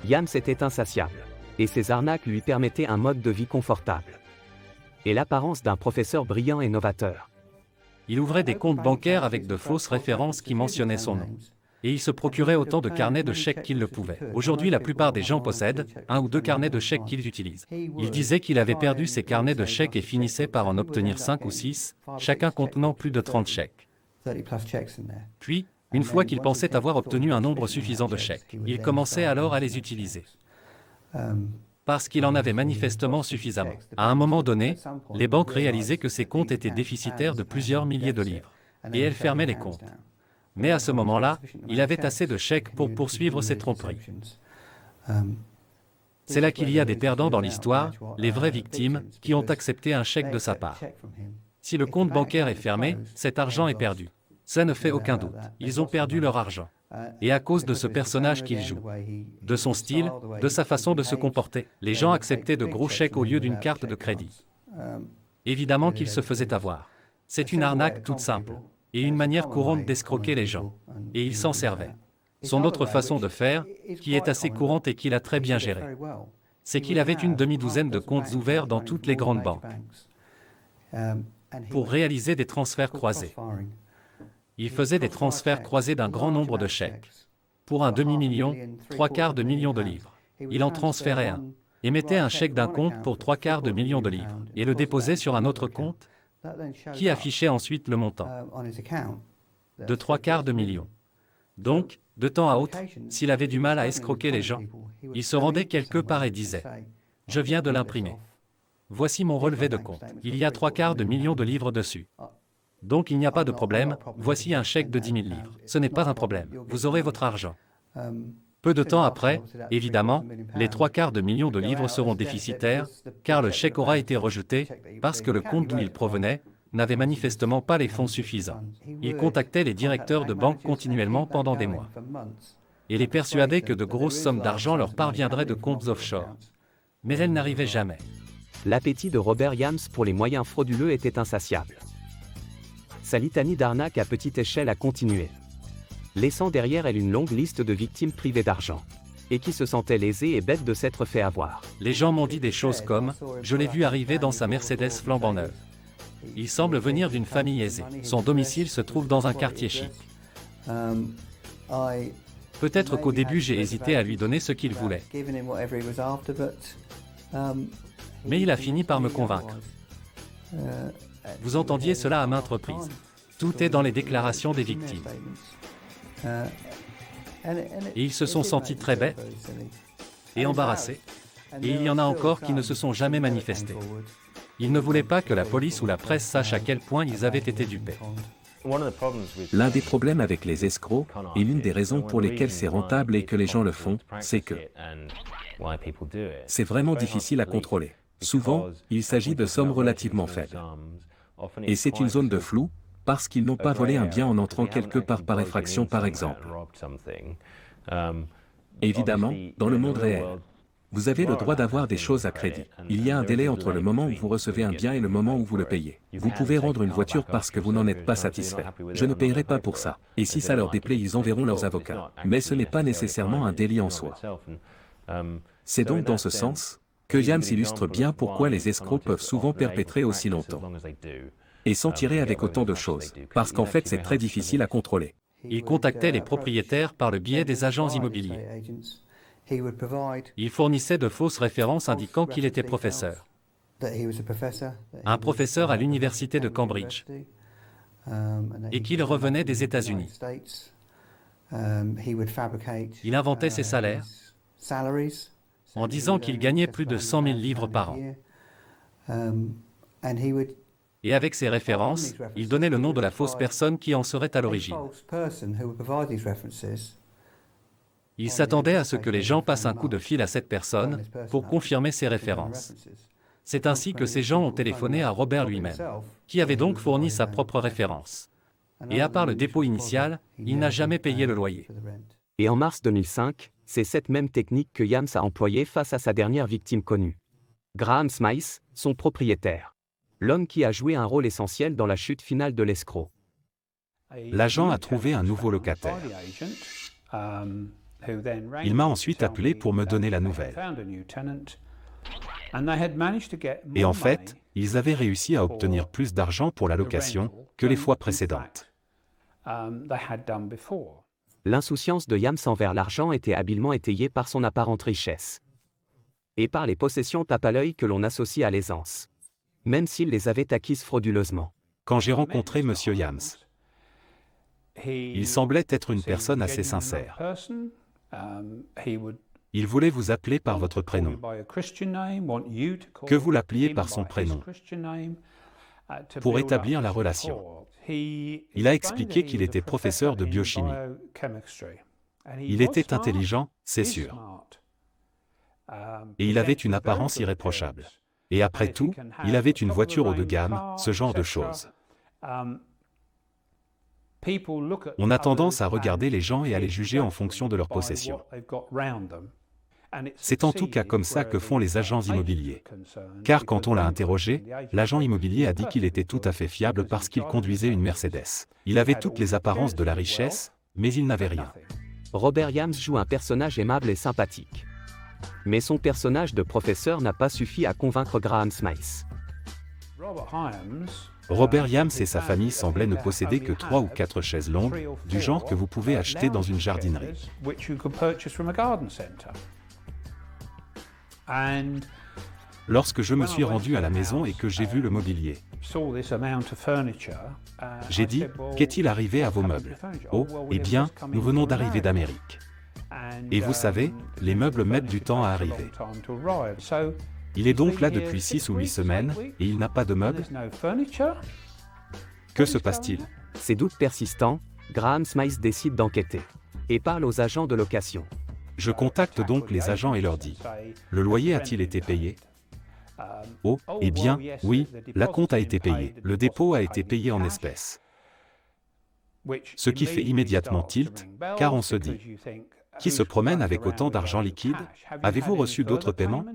Yams était insatiable. Et ses arnaques lui permettaient un mode de vie confortable. Et l'apparence d'un professeur brillant et novateur. Il ouvrait des comptes bancaires avec de fausses références qui mentionnaient son nom. Et il se procurait autant de carnets de chèques qu'il le pouvait. Aujourd'hui, la plupart des gens possèdent 1 ou 2 carnets de chèques qu'ils utilisent. Il disait qu'il avait perdu ses carnets de chèques et finissait par en obtenir 5 ou 6, chacun contenant plus de 30 chèques. Puis, une fois qu'il pensait avoir obtenu un nombre suffisant de chèques, il commençait alors à les utiliser. Parce qu'il en avait manifestement suffisamment. À un moment donné, les banques réalisaient que ces comptes étaient déficitaires de plusieurs milliers de livres. Et elles fermaient les comptes. Mais à ce moment-là, il avait assez de chèques pour poursuivre ses tromperies. C'est là qu'il y a des perdants dans l'histoire, les vraies victimes, qui ont accepté un chèque de sa part. Si le compte bancaire est fermé, cet argent est perdu. Ça ne fait aucun doute. Ils ont perdu leur argent. Et à cause de ce personnage qu'il joue, de son style, de sa façon de se comporter, les gens acceptaient de gros chèques au lieu d'une carte de crédit. Évidemment qu'il se faisait avoir. C'est une arnaque toute simple, et une manière courante d'escroquer les gens. Et il s'en servait. Son autre façon de faire, qui est assez courante et qu'il a très bien gérée, c'est qu'il avait une demi-douzaine de comptes ouverts dans toutes les grandes banques pour réaliser des transferts croisés. Il faisait des transferts croisés d'un grand nombre de chèques. Pour un demi-million, 3/4 de million de livres. Il en transférait un, et mettait un chèque d'un compte pour 3/4 de million de livres, et le déposait sur un autre compte, qui affichait ensuite le montant de 3/4 de million. Donc, de temps à autre, s'il avait du mal à escroquer les gens, il se rendait quelque part et disait « Je viens de l'imprimer. Voici mon relevé de compte. Il y a 3/4 de million de livres dessus. Donc il n'y a pas de problème, voici un chèque de 10 000 livres. Ce n'est pas un problème, vous aurez votre argent. » Peu de temps après, évidemment, les 3/4 de million de livres seront déficitaires, car le chèque aura été rejeté, parce que le compte d'où il provenait n'avait manifestement pas les fonds suffisants. Il contactait les directeurs de banque continuellement pendant des mois, et les persuadait que de grosses sommes d'argent leur parviendraient de comptes offshore. Mais elles n'arrivaient jamais. L'appétit de Robert Yams pour les moyens frauduleux était insatiable. Sa litanie d'arnaque à petite échelle a continué, laissant derrière elle une longue liste de victimes privées d'argent, et qui se sentaient lésées et bêtes de s'être fait avoir. Les gens m'ont dit des choses comme « Je l'ai vu arriver dans sa Mercedes flambant neuve. Il semble venir d'une famille aisée. Son domicile se trouve dans un quartier chic. » Peut-être qu'au début j'ai hésité à lui donner ce qu'il voulait. Mais il a fini par me convaincre. Vous entendiez cela à maintes reprises. Tout est dans les déclarations des victimes. Et ils se sont sentis très bêtes et embarrassés. Et il y en a encore qui ne se sont jamais manifestés. Ils ne voulaient pas que la police ou la presse sache à quel point ils avaient été dupés. L'un des problèmes avec les escrocs, et l'une des raisons pour lesquelles c'est rentable et que les gens le font, c'est que c'est vraiment difficile à contrôler. Souvent, il s'agit de sommes relativement faibles. Et c'est une zone de flou, parce qu'ils n'ont pas volé un bien en entrant quelque part par effraction par exemple. Évidemment, dans le monde réel, vous avez le droit d'avoir des choses à crédit. Il y a un délai entre le moment où vous recevez un bien et le moment où vous le payez. Vous pouvez rendre une voiture parce que vous n'en êtes pas satisfait. Je ne payerai pas pour ça. Et si ça leur déplaît, ils enverront leurs avocats. Mais ce n'est pas nécessairement un délit en soi. C'est donc dans ce sens que Yams illustre bien pourquoi les escrocs peuvent souvent perpétrer aussi longtemps et s'en tirer avec autant de choses, parce qu'en fait c'est très difficile à contrôler. Il contactait les propriétaires par le biais des agents immobiliers. Il fournissait de fausses références indiquant qu'il était professeur. Un professeur à l'université de Cambridge, et qu'il revenait des États-Unis. Il inventait ses salaires en disant qu'il gagnait plus de 100 000 livres par an. Et avec ces références, il donnait le nom de la fausse personne qui en serait à l'origine. Il s'attendait à ce que les gens passent un coup de fil à cette personne pour confirmer ses références. C'est ainsi que ces gens ont téléphoné à Robert lui-même, qui avait donc fourni sa propre référence. Et à part le dépôt initial, il n'a jamais payé le loyer. Et en mars 2005, c'est cette même technique que Yams a employée face à sa dernière victime connue. Graham Smythe, son propriétaire. L'homme qui a joué un rôle essentiel dans la chute finale de l'escroc. L'agent a trouvé un nouveau locataire. Il m'a ensuite appelé pour me donner la nouvelle. Et en fait, ils avaient réussi à obtenir plus d'argent pour la location que les fois précédentes. L'insouciance de Yams envers l'argent était habilement étayée par son apparente richesse. Et par les possessions tape à l'œil que l'on associe à l'aisance. Même s'il les avait acquises frauduleusement. Quand j'ai rencontré M. Yams, il semblait être une personne assez sincère. Il voulait vous appeler par votre prénom, que vous l'appeliez par son prénom, pour établir la relation. Il a expliqué qu'il était professeur de biochimie. Il était intelligent, c'est sûr. Et il avait une apparence irréprochable. Et après tout, il avait une voiture haut de gamme, ce genre de choses. On a tendance à regarder les gens et à les juger en fonction de leur possession. C'est en tout cas comme ça que font les agents immobiliers. Car quand on l'a interrogé, l'agent immobilier a dit qu'il était tout à fait fiable parce qu'il conduisait une Mercedes. Il avait toutes les apparences de la richesse, mais il n'avait rien. Robert Yams joue un personnage aimable et sympathique. Mais son personnage de professeur n'a pas suffi à convaincre Graham Smythe. Robert Yams et sa famille semblaient ne posséder que 3 ou 4 chaises longues, du genre que vous pouvez acheter dans une jardinerie. Lorsque je me suis rendu à la maison et que j'ai vu le mobilier, j'ai dit, qu'est-il arrivé à vos meubles? Oh, eh bien, nous venons d'arriver d'Amérique. Et vous savez, les meubles mettent du temps à arriver. Il est donc là depuis 6 ou 8 semaines, et il n'a pas de meubles? Que se passe-t-il? Ses doutes persistants, Graham Smythe décide d'enquêter. Et parle aux agents de location. Je contacte donc les agents et leur dis, le loyer a-t-il été payé? Oh, eh bien, oui, l'acompte a été payé. Le dépôt a été payé en espèces. Ce qui fait immédiatement tilt, car on se dit, qui se promène avec autant d'argent liquide? Avez-vous reçu d'autres paiements?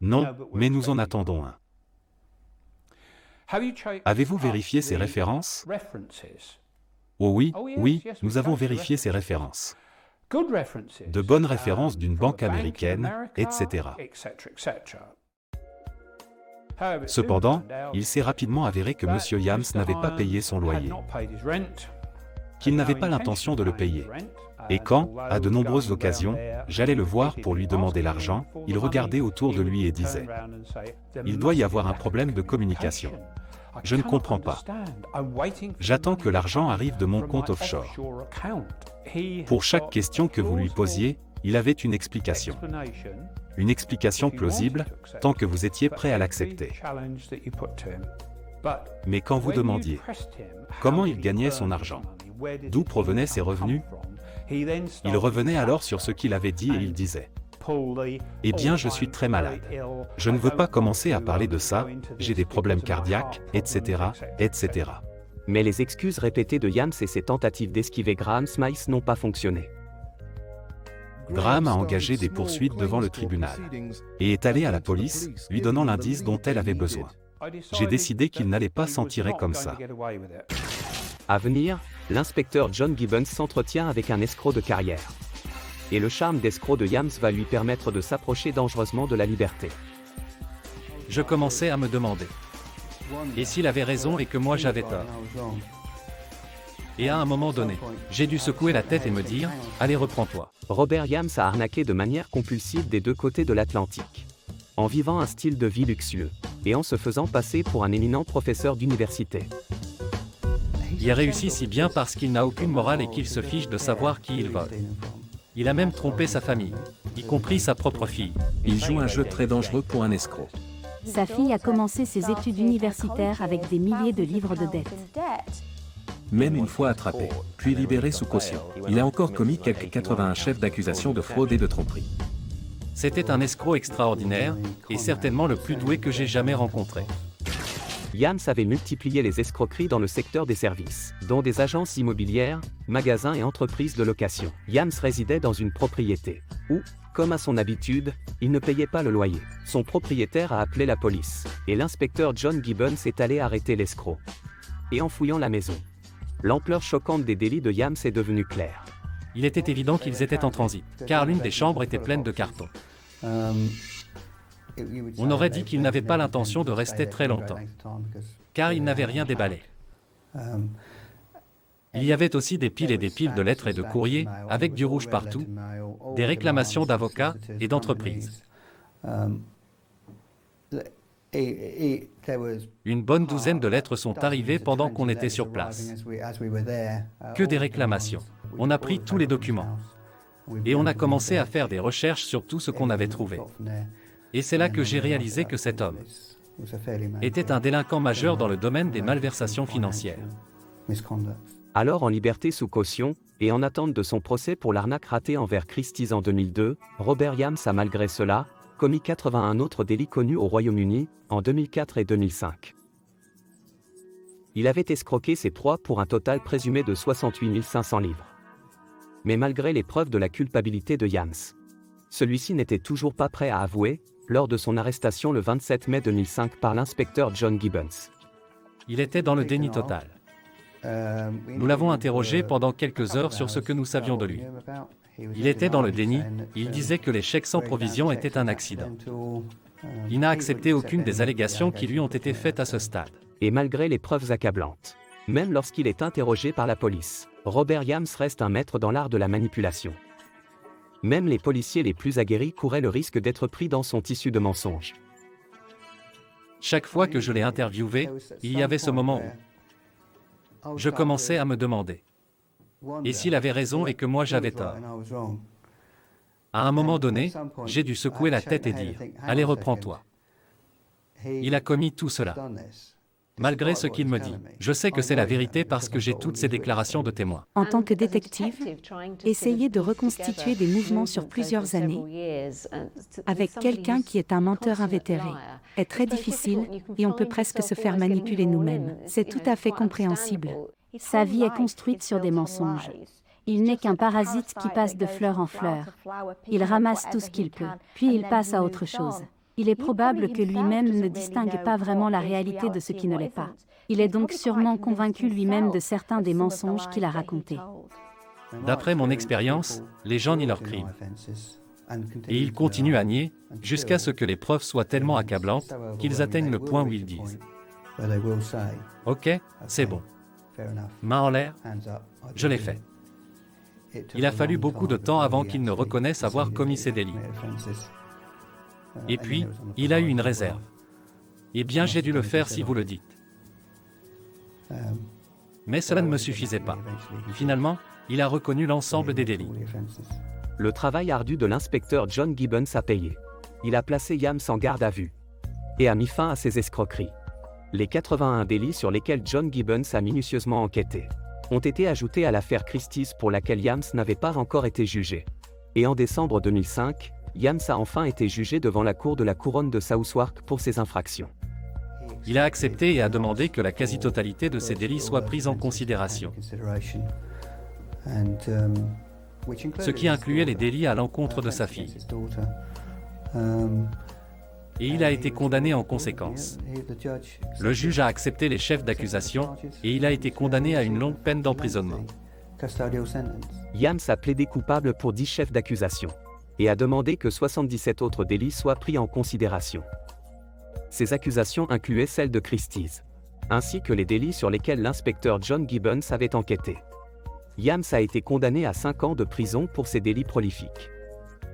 Non, mais nous en attendons un. Avez-vous vérifié ces références? Oh oui, oui, nous avons vérifié ces références. De bonnes références d'une banque américaine, etc. Cependant, il s'est rapidement avéré que M. Yams n'avait pas payé son loyer, qu'il n'avait pas l'intention de le payer. Et quand, à de nombreuses occasions, j'allais le voir pour lui demander l'argent, il regardait autour de lui et disait « Il doit y avoir un problème de communication. Je ne comprends pas. J'attends que l'argent arrive de mon compte offshore. » Pour chaque question que vous lui posiez, il avait une explication. Une explication plausible, tant que vous étiez prêt à l'accepter. Mais quand vous demandiez comment il gagnait son argent, d'où provenaient ses revenus, il revenait alors sur ce qu'il avait dit et il disait « Eh bien, je suis très malade. Je ne veux pas commencer à parler de ça, j'ai des problèmes cardiaques, etc., etc. » Mais les excuses répétées de Yams et ses tentatives d'esquiver Graham Smythe n'ont pas fonctionné. Graham a engagé des poursuites devant le tribunal et est allé à la police, lui donnant l'indice dont elle avait besoin. J'ai décidé qu'il n'allait pas s'en tirer comme ça. À venir, l'inspecteur John Gibbons s'entretient avec un escroc de carrière. Et le charme d'escroc de Yams va lui permettre de s'approcher dangereusement de la liberté. Je commençais à me demander. Et s'il avait raison et que moi j'avais tort? Et à un moment donné, j'ai dû secouer la tête et me dire, allez reprends-toi. Robert Yams a arnaqué de manière compulsive des deux côtés de l'Atlantique. En vivant un style de vie luxueux, et en se faisant passer pour un éminent professeur d'université. Il réussit si bien parce qu'il n'a aucune morale et qu'il se fiche de savoir qui il vole. Il a même trompé sa famille, y compris sa propre fille. Il joue un jeu très dangereux pour un escroc. Sa fille a commencé ses études universitaires avec des milliers de livres de dettes. même une fois attrapé, puis libéré sous caution. Il a encore commis quelques 81 chefs d'accusation de fraude et de tromperie. C'était un escroc extraordinaire, et certainement le plus doué que j'ai jamais rencontré. Yams avait multiplié les escroqueries dans le secteur des services, dont des agences immobilières, magasins et entreprises de location. Yams résidait dans une propriété où, comme à son habitude, il ne payait pas le loyer. Son propriétaire a appelé la police, et l'inspecteur John Gibbons est allé arrêter l'escroc. Et en fouillant la maison, l'ampleur choquante des délits de Yams est devenue claire. Il était évident qu'ils étaient en transit, car l'une des chambres était pleine de cartons. On aurait dit qu'il n'avait pas l'intention de rester très longtemps, car il n'avait rien déballé. Il y avait aussi des piles et des piles de lettres et de courriers, avec du rouge partout, des réclamations d'avocats et d'entreprises. Une bonne douzaine de lettres sont arrivées pendant qu'on était sur place. Que des réclamations. On a pris tous les documents. Et on a commencé à faire des recherches sur tout ce qu'on avait trouvé. Et c'est là que j'ai réalisé que cet homme était un délinquant majeur dans le domaine des malversations financières. Alors en liberté sous caution, et en attente de son procès pour l'arnaque ratée envers Christie's en 2002, Robert Yams a malgré cela commis 81 autres délits connus au Royaume-Uni, en 2004 et 2005. Il avait escroqué ses proies pour un total présumé de 68 500 livres. Mais malgré les preuves de la culpabilité de Yams, celui-ci n'était toujours pas prêt à avouer, lors de son arrestation le 27 mai 2005 par l'inspecteur John Gibbons. Il était dans le déni total. Nous l'avons interrogé pendant quelques heures sur ce que nous savions de lui. Il était dans le déni, il disait que les chèques sans provision étaient un accident. Il n'a accepté aucune des allégations qui lui ont été faites à ce stade. Et malgré les preuves accablantes, même lorsqu'il est interrogé par la police, Robert Yams reste un maître dans l'art de la manipulation. Même les policiers les plus aguerris couraient le risque d'être pris dans son tissu de mensonges. Chaque fois que je l'ai interviewé, il y avait ce moment où je commençais à me demander et s'il avait raison et que moi j'avais tort. À un moment donné, j'ai dû secouer la tête et dire « Allez, reprends-toi ». Il a commis tout cela. Malgré ce qu'il me dit, je sais que c'est la vérité parce que j'ai toutes ces déclarations de témoins. En tant que détective, essayer de reconstituer des mouvements sur plusieurs années avec quelqu'un qui est un menteur invétéré est très difficile et on peut presque se faire manipuler nous-mêmes. C'est tout à fait compréhensible. Sa vie est construite sur des mensonges. Il n'est qu'un parasite qui passe de fleur en fleur. Il ramasse tout ce qu'il peut, puis il passe à autre chose. Il est probable que lui-même ne distingue pas vraiment la réalité de ce qui ne l'est pas. Il est donc sûrement convaincu lui-même de certains des mensonges qu'il a racontés. D'après mon expérience, les gens nient leurs crimes. Et ils continuent à nier, jusqu'à ce que les preuves soient tellement accablantes qu'ils atteignent le point où ils disent « Ok, c'est bon. Main en l'air, je l'ai fait. » Il a fallu beaucoup de temps avant qu'il ne reconnaisse avoir commis ces délits. Et puis, il a eu une réserve. Eh bien, j'ai dû le faire si vous le dites. Mais cela ne me suffisait pas. Finalement, il a reconnu l'ensemble des délits. Le travail ardu de l'inspecteur John Gibbons a payé. Il a placé Yams en garde à vue et a mis fin à ses escroqueries. Les 81 délits sur lesquels John Gibbons a minutieusement enquêté ont été ajoutés à l'affaire Christie's pour laquelle Yams n'avait pas encore été jugé. Et en décembre 2005, Yams a enfin été jugé devant la cour de la couronne de Southwark pour ses infractions. Il a accepté et a demandé que la quasi-totalité de ces délits soit prise en considération, ce qui incluait les délits à l'encontre de sa fille. Et il a été condamné en conséquence. Le juge a accepté les chefs d'accusation et il a été condamné à une longue peine d'emprisonnement. Yams a plaidé coupable pour 10 chefs d'accusation et a demandé que 77 autres délits soient pris en considération. Ces accusations incluaient celles de Christie's, ainsi que les délits sur lesquels l'inspecteur John Gibbons avait enquêté. Yams a été condamné à 5 ans de prison pour ces délits prolifiques.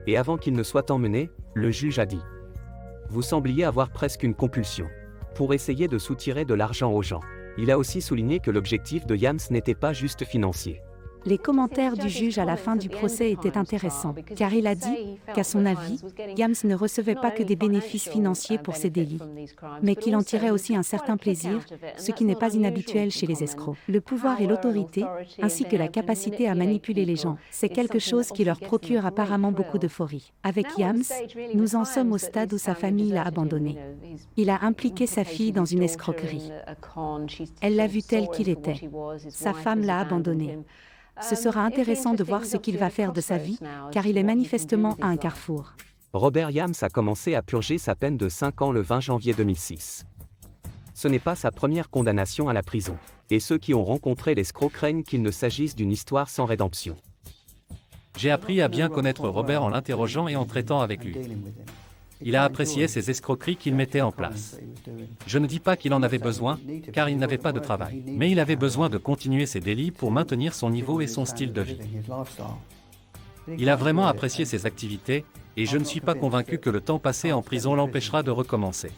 Et avant qu'il ne soit emmené, le juge a dit « Vous sembliez avoir presque une compulsion pour essayer de soutirer de l'argent aux gens. » Il a aussi souligné que l'objectif de Yams n'était pas juste financier. Les commentaires du juge à la fin du procès étaient intéressants, car il a dit qu'à son avis, Yams ne recevait pas que des bénéfices financiers pour ses délits, mais qu'il en tirait aussi un certain plaisir, ce qui n'est pas inhabituel chez les escrocs. Le pouvoir et l'autorité, ainsi que la capacité à manipuler les gens, c'est quelque chose qui leur procure apparemment beaucoup d'euphorie. Avec Yams, nous en sommes au stade où sa famille l'a abandonné. Il a impliqué sa fille dans une escroquerie. Elle l'a vu tel qu'il était. Sa femme l'a abandonné. Ce sera intéressant de voir ce qu'il va faire de sa vie, car il est manifestement à un carrefour. Robert Yams a commencé à purger sa peine de 5 ans le 20 janvier 2006. Ce n'est pas sa première condamnation à la prison, et ceux qui ont rencontré l'escroc craignent qu'il ne s'agisse d'une histoire sans rédemption. J'ai appris à bien connaître Robert en l'interrogeant et en traitant avec lui. Il a apprécié ces escroqueries qu'il mettait en place. Je ne dis pas qu'il en avait besoin, car il n'avait pas de travail, mais il avait besoin de continuer ses délits pour maintenir son niveau et son style de vie. Il a vraiment apprécié ses activités, et je ne suis pas convaincu que le temps passé en prison l'empêchera de recommencer.